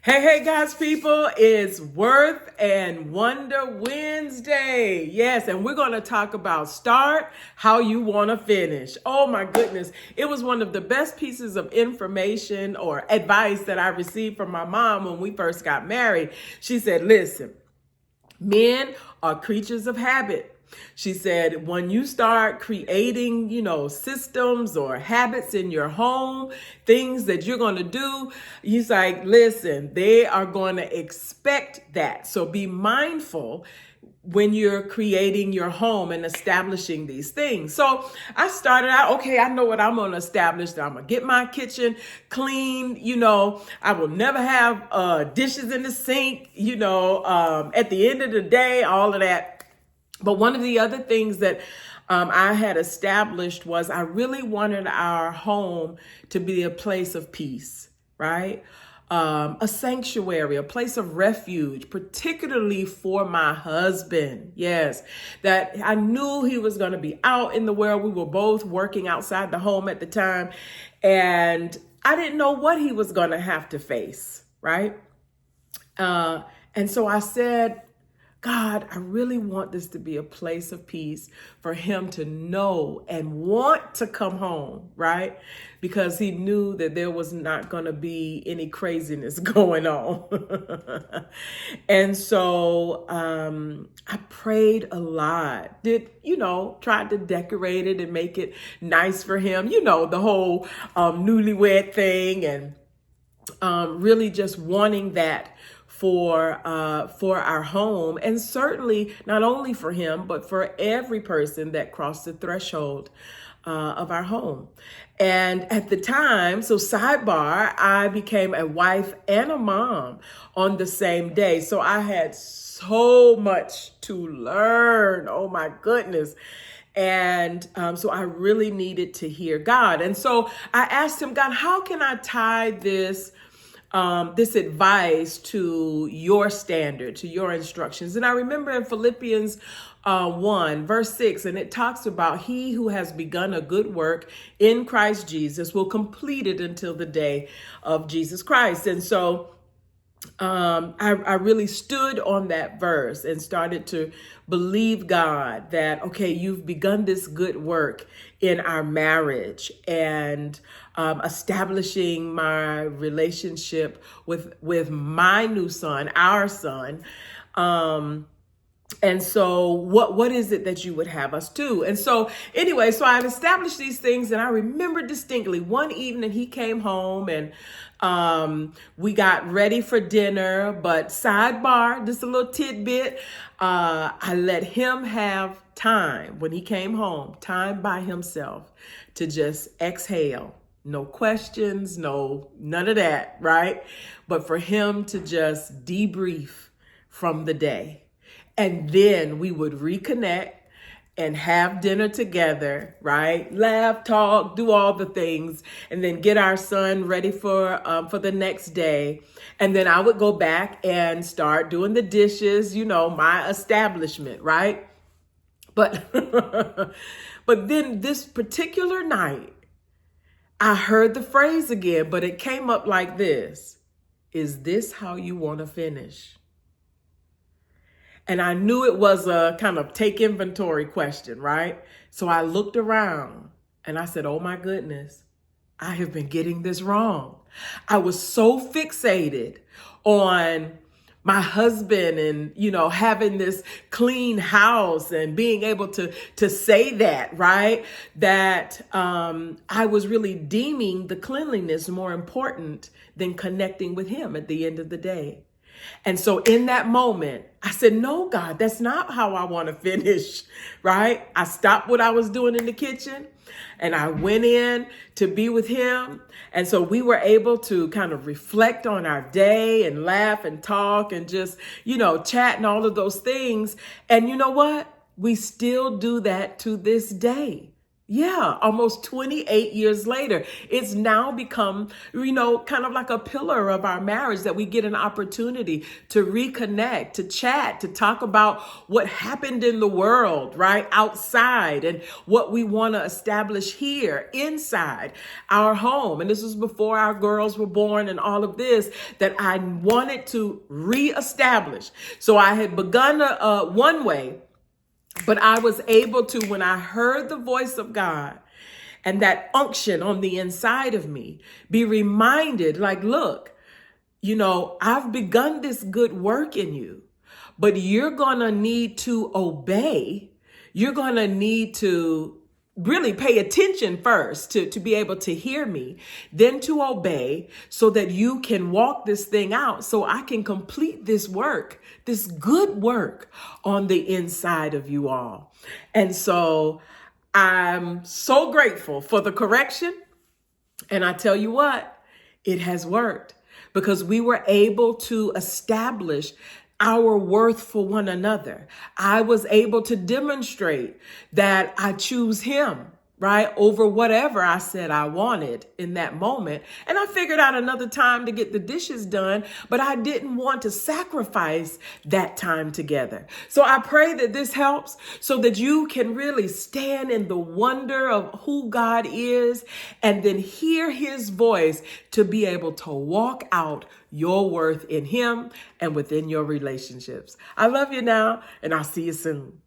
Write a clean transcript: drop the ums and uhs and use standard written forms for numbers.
Hey, God's people, it's Worth and Wonder Wednesday. Yes, and we're going to talk about start how you want to finish. Oh my goodness. It was one of the best pieces of information or advice that I received from my mom when we first got married. She said, listen, men are creatures of habit. She said, when you start creating, systems or habits in your home, things that you're going to do, he's like, listen, they are going to expect that. So be mindful when you're creating your home and establishing these things. So I started out, okay, I know what I'm going to establish. I'm going to get my kitchen clean. I will never have dishes in the sink, at the end of the day, all of that. But one of the other things that I had established was I really wanted our home to be a place of peace, right? A sanctuary, a place of refuge, particularly for my husband. Yes, that I knew he was going to be out in the world. We were both working outside the home at the time, and I didn't know what he was going to have to face, right? And so I said, God, I really want this to be a place of peace for him to know and want to come home, right? Because he knew that there was not going to be any craziness going on. And so I prayed a lot, tried to decorate it and make it nice for him, the whole newlywed thing, and really just wanting that for our home, and certainly not only for him, but for every person that crossed the threshold of our home. And at the time, so sidebar, I became a wife and a mom on the same day. So I had so much to learn. Oh my goodness. And so I really needed to hear God. And so I asked him, God, how can I tie this advice to your standard, to your instructions? And I remember in Philippians 1, verse 6, and it talks about he who has begun a good work in Christ Jesus will complete it until the day of Jesus Christ. And so I really stood on that verse and started to believe God that, okay, you've begun this good work in our marriage and establishing my relationship with my new son, our son. And so what is it that you would have us do? And so anyway, so I established these things, and I remember distinctly one evening he came home and we got ready for dinner, but sidebar, just a little tidbit. I let him have time when he came home, time by himself to just exhale. No questions, none of that, right? But for him to just debrief from the day. And then we would reconnect and have dinner together, right? Laugh, talk, do all the things, and then get our son ready for the next day. And then I would go back and start doing the dishes, my establishment, right? But but then this particular night, I heard the phrase again, but it came up like this: is this how you want to finish? And I knew it was a kind of take inventory question, right? So I looked around and I said, oh my goodness, I have been getting this wrong. I was so fixated on my husband and, having this clean house and being able to say that, right? That I was really deeming the cleanliness more important than connecting with him at the end of the day. And so in that moment, I said, no, God, that's not how I want to finish, right? I stopped what I was doing in the kitchen and I went in to be with him. And so we were able to kind of reflect on our day and laugh and talk and just, chat and all of those things. And you know what? We still do that to this day. Yeah, almost 28 years later, it's now become, kind of like a pillar of our marriage that we get an opportunity to reconnect, to chat, to talk about what happened in the world, right? Outside, and what we want to establish here inside our home. And this was before our girls were born and all of this that I wanted to reestablish. So I had begun one way. But I was able to, when I heard the voice of God and that unction on the inside of me, be reminded like, look, I've begun this good work in you, but you're going to need to obey. You're going to need to really pay attention first to be able to hear me, then to obey so that you can walk this thing out so I can complete this work, this good work on the inside of you all. And so I'm so grateful for the correction. And I tell you what, it has worked because we were able to establish our worth for one another. I was able to demonstrate that I choose him, right, over whatever I said I wanted in that moment. And I figured out another time to get the dishes done, but I didn't want to sacrifice that time together. So I pray that this helps so that you can really stand in the wonder of who God is and then hear his voice to be able to walk out your worth in him and within your relationships. I love you now, and I'll see you soon.